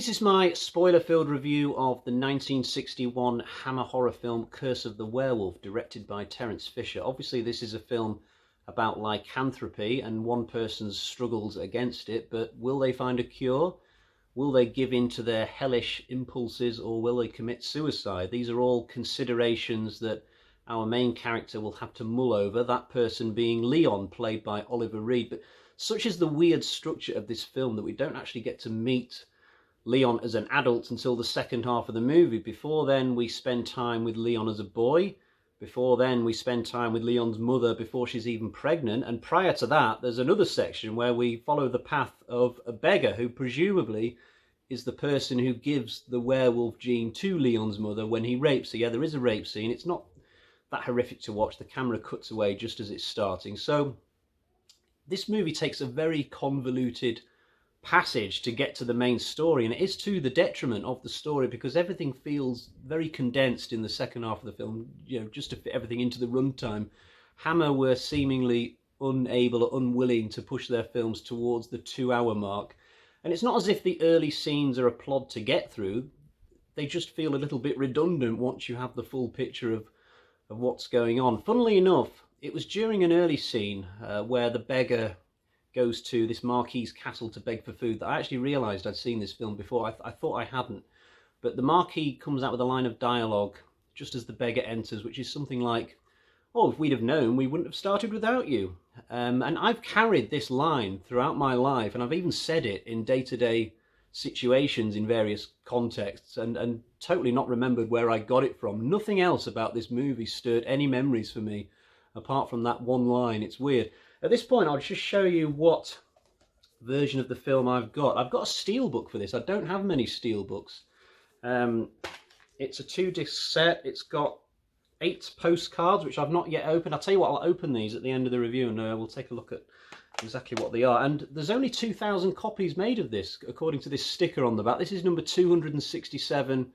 This is my spoiler-filled review of the 1961 Hammer horror film Curse of the Werewolf, directed by Terence Fisher. Obviously, this is a film about lycanthropy and one person's struggles against it, but will they find a cure? Will they give in to their hellish impulses, or will they commit suicide? These are all considerations that our main character will have to mull over, that person being Leon, played by Oliver Reed. But such is the weird structure of this film that we don't actually get to meet Leon as an adult until the second half of the movie. Before then, we spend time with Leon as a boy. Before then, we spend time with Leon's mother before she's even pregnant. And prior to that, there's another section where we follow the path of a beggar who presumably is the person who gives the werewolf gene to Leon's mother when he rapes her. Yeah, there is a rape scene. It's not that horrific to watch. The camera cuts away just as it's starting. So this movie takes a very convoluted passage to get to the main story, and it is to the detriment of the story because everything feels very condensed in the second half of the film, just to fit everything into the runtime. Hammer were seemingly unable or unwilling to push their films towards the 2-hour mark, and it's not as if the early scenes are a plod to get through. They just feel a little bit redundant once you have the full picture of what's going on. Funnily enough, it was during an early scene where the beggar goes to this Marquis's castle to beg for food that I actually realised I'd seen this film before. I thought I hadn't. But the Marquis comes out with a line of dialogue just as the beggar enters, which is something like, "Oh, if we'd have known, we wouldn't have started without you." And I've carried this line throughout my life, and I've even said it in day-to-day situations in various contexts, and totally not remembered where I got it from. Nothing else about this movie stirred any memories for me, apart from that one line. It's weird. At this point, I'll just show you what version of the film I've got. I've got a steelbook for this. I don't have many steelbooks. It's a 2-disc set. It's got 8 postcards, which I've not yet opened. I'll tell you what, I'll open these at the end of the review, and we'll take a look at exactly what they are. And there's only 2,000 copies made of this, according to this sticker on the back. This is number 267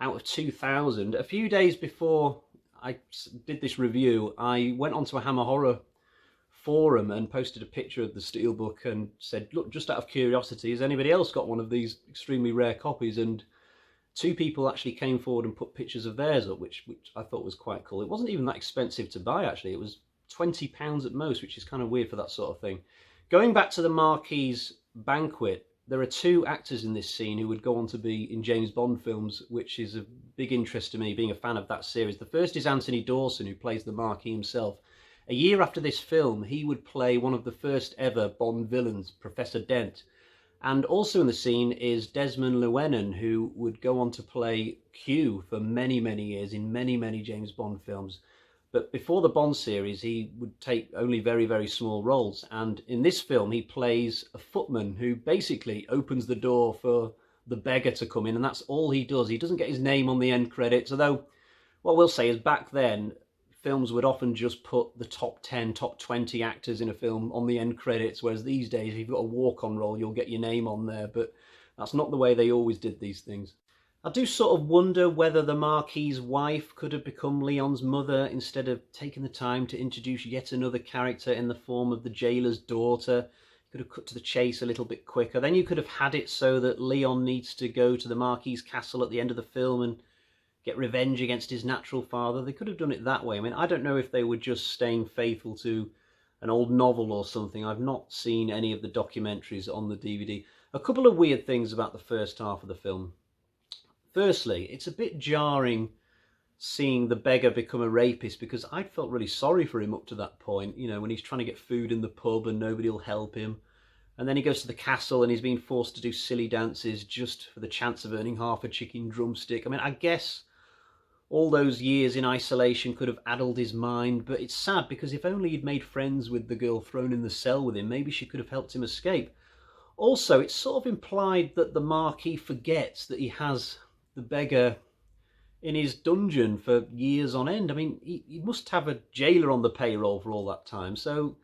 out of 2,000. A few days before I did this review, I went onto a Hammer Horror forum and posted a picture of the steelbook and said, look, just out of curiosity, has anybody else got one of these extremely rare copies? And 2 people actually came forward and put pictures of theirs up, which I thought was quite cool. It wasn't even that expensive to buy, actually. It was £20 at most, which is kind of weird for that sort of thing. Going back to the Marquis's banquet, there are 2 actors in this scene who would go on to be in James Bond films, which is a big interest to me, being a fan of that series. The first is Anthony Dawson, who plays the Marquis himself. A year after this film, he would play one of the first ever Bond villains, Professor Dent. And also in the scene is Desmond Llewellyn, who would go on to play Q for many, many years in many, many James Bond films. But before the Bond series, he would take only very, very small roles. And in this film, he plays a footman who basically opens the door for the beggar to come in, and that's all he does. He doesn't get his name on the end credits, although what we'll say is back then, films would often just put the top 10, top 20 actors in a film on the end credits, whereas these days, if you've got a walk-on role, you'll get your name on there, but that's not the way they always did these things. I do sort of wonder whether the Marquis's wife could have become Leon's mother instead of taking the time to introduce yet another character in the form of the jailer's daughter. You could have cut to the chase a little bit quicker. Then you could have had it so that Leon needs to go to the Marquis's castle at the end of the film and get revenge against his natural father. They could have done it that way. I mean, I don't know if they were just staying faithful to an old novel or something. I've not seen any of the documentaries on the DVD. A couple of weird things about the first half of the film. Firstly, it's a bit jarring seeing the beggar become a rapist, because I'd felt really sorry for him up to that point, when he's trying to get food in the pub and nobody will help him. And then he goes to the castle and he's being forced to do silly dances just for the chance of earning half a chicken drumstick. I mean, I guess all those years in isolation could have addled his mind, but it's sad because if only he'd made friends with the girl thrown in the cell with him, maybe she could have helped him escape. Also, it's sort of implied that the Marquis forgets that he has the beggar in his dungeon for years on end. I mean, he must have a jailer on the payroll for all that time, so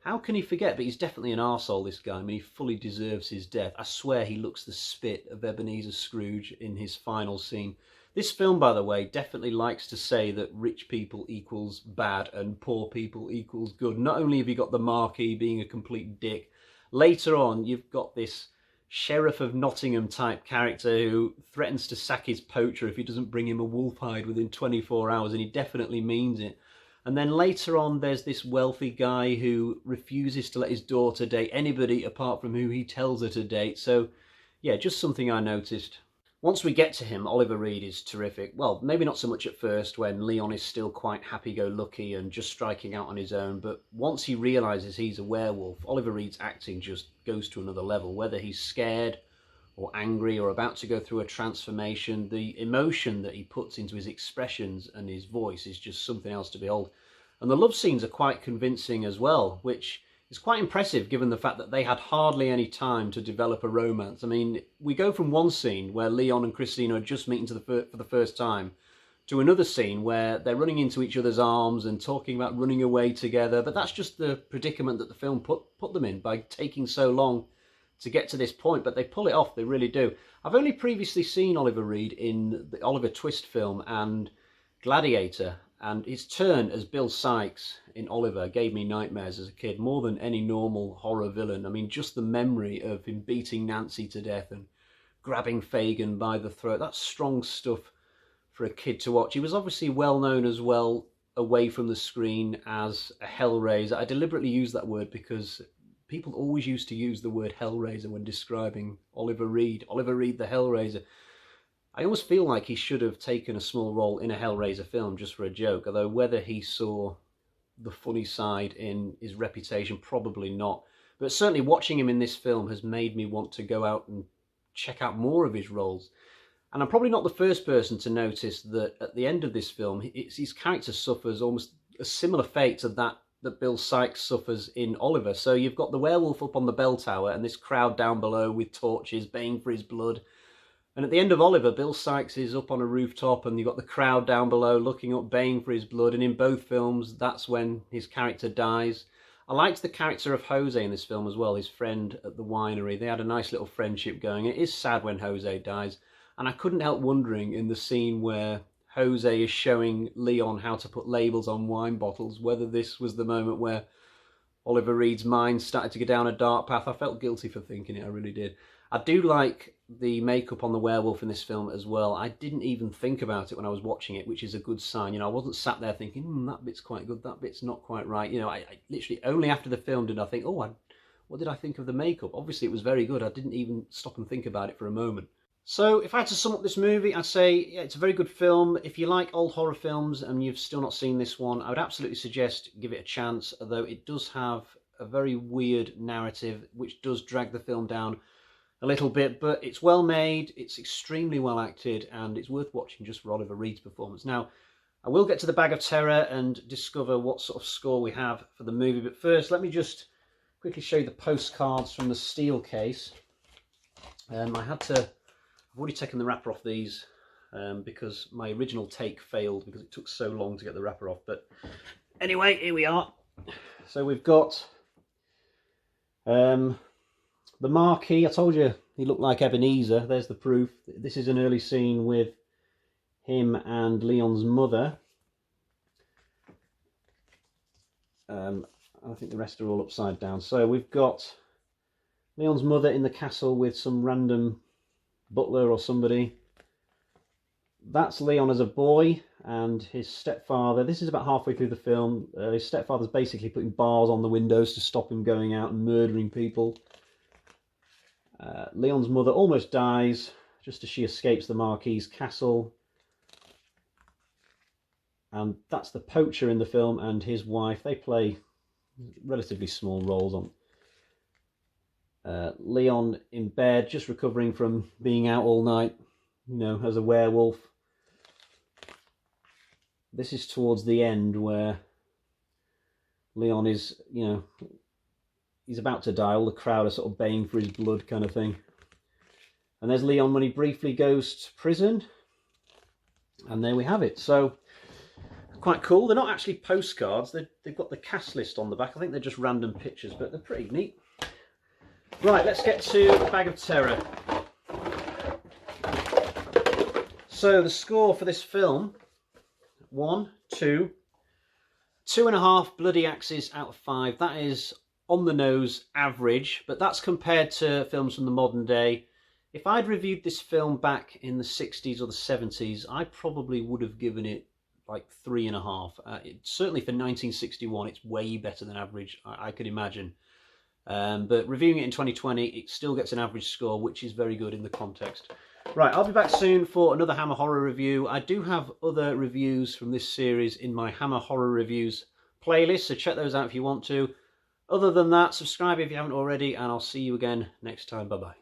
how can he forget? But he's definitely an arsehole, this guy. I mean, he fully deserves his death. I swear he looks the spit of Ebenezer Scrooge in his final scene. This film, by the way, definitely likes to say that rich people equals bad and poor people equals good. Not only have you got the Marquis being a complete dick, later on you've got this Sheriff of Nottingham type character who threatens to sack his poacher if he doesn't bring him a wolf hide within 24 hours, and he definitely means it. And then later on, there's this wealthy guy who refuses to let his daughter date anybody apart from who he tells her to date. So, yeah, just something I noticed. Once we get to him, Oliver Reed is terrific. Well, maybe not so much at first when Leon is still quite happy-go-lucky and just striking out on his own, but once he realises he's a werewolf, Oliver Reed's acting just goes to another level. Whether he's scared or angry or about to go through a transformation, the emotion that he puts into his expressions and his voice is just something else to behold. And the love scenes are quite convincing as well, which is quite impressive given the fact that they had hardly any time to develop a romance. I mean, we go from one scene where Leon and Christina are just meeting for the first time to another scene where they're running into each other's arms and talking about running away together. But that's just the predicament that the film put them in by taking so long to get to this point, but they pull it off, they really do. I've only previously seen Oliver Reed in the Oliver Twist film and Gladiator, and his turn as Bill Sikes in Oliver gave me nightmares as a kid, more than any normal horror villain. I mean, just the memory of him beating Nancy to death and grabbing Fagin by the throat, that's strong stuff for a kid to watch. He was obviously well known as well away from the screen as a Hellraiser. I deliberately use that word because people always used to use the word Hellraiser when describing Oliver Reed. Oliver Reed the Hellraiser. I almost feel like he should have taken a small role in a Hellraiser film just for a joke, although whether he saw the funny side in his reputation, probably not. But certainly watching him in this film has made me want to go out and check out more of his roles. And I'm probably not the first person to notice that at the end of this film, his character suffers almost a similar fate to that Bill Sikes suffers in Oliver. So you've got the werewolf up on the bell tower and this crowd down below with torches baying for his blood. And at the end of Oliver, Bill Sikes is up on a rooftop and you've got the crowd down below looking up, baying for his blood. And in both films, that's when his character dies. I liked the character of Jose in this film as well, his friend at the winery. They had a nice little friendship going. It is sad when Jose dies. And I couldn't help wondering in the scene where Jose is showing Leon how to put labels on wine bottles, whether this was the moment where Oliver Reed's mind started to go down a dark path. I felt guilty for thinking it, I really did. I do like the makeup on the werewolf in this film as well. I didn't even think about it when I was watching it, which is a good sign. You know, I wasn't sat there thinking, that bit's quite good, that bit's not quite right. You know, I literally only after the film did I think, what did I think of the makeup? Obviously it was very good. I didn't even stop and think about it for a moment. So if I had to sum up this movie, I'd say yeah, it's a very good film. If you like old horror films and you've still not seen this one, I would absolutely suggest give it a chance, although it does have a very weird narrative which does drag the film down a little bit, but it's well made, it's extremely well acted, and it's worth watching just for Oliver Reed's performance. Now, I will get to the Bag of Terror and discover what sort of score we have for the movie, but first let me just quickly show you the postcards from the steel case. I've already taken the wrapper off these because my original take failed because it took so long to get the wrapper off. But anyway, here we are. So we've got the marquee. I told you he looked like Ebenezer. There's the proof. This is an early scene with him and Leon's mother. I think the rest are all upside down. So we've got Leon's mother in the castle with some random butler or somebody. That's Leon as a boy and his stepfather. This is about halfway through the film. His stepfather's basically putting bars on the windows to stop him going out and murdering people. Leon's mother almost dies just as she escapes the Marquis's castle. And that's the poacher in the film and his wife. They play relatively small roles on. Leon in bed, just recovering from being out all night, you know, as a werewolf. This is towards the end where Leon is, you know, he's about to die. All the crowd are sort of baying for his blood kind of thing. And there's Leon when he briefly goes to prison. And there we have it. So, quite cool. They're not actually postcards. They've got the cast list on the back. I think they're just random pictures, but they're pretty neat. Right, let's get to the Bag of Terror. So the score for this film, 1, 2, 2.5 bloody axes out of 5. That is on the nose, average, but that's compared to films from the modern day. If I'd reviewed this film back in the 60s or the 70s, I probably would have given it like 3.5. Certainly for 1961, it's way better than average, I could imagine. But reviewing it in 2020, it still gets an average score, which is very good in the context. Right, I'll be back soon for another Hammer Horror review. I do have other reviews from this series in my Hammer Horror Reviews playlist, so check those out if you want to. Other than that, subscribe if you haven't already, and I'll see you again next time. Bye-bye.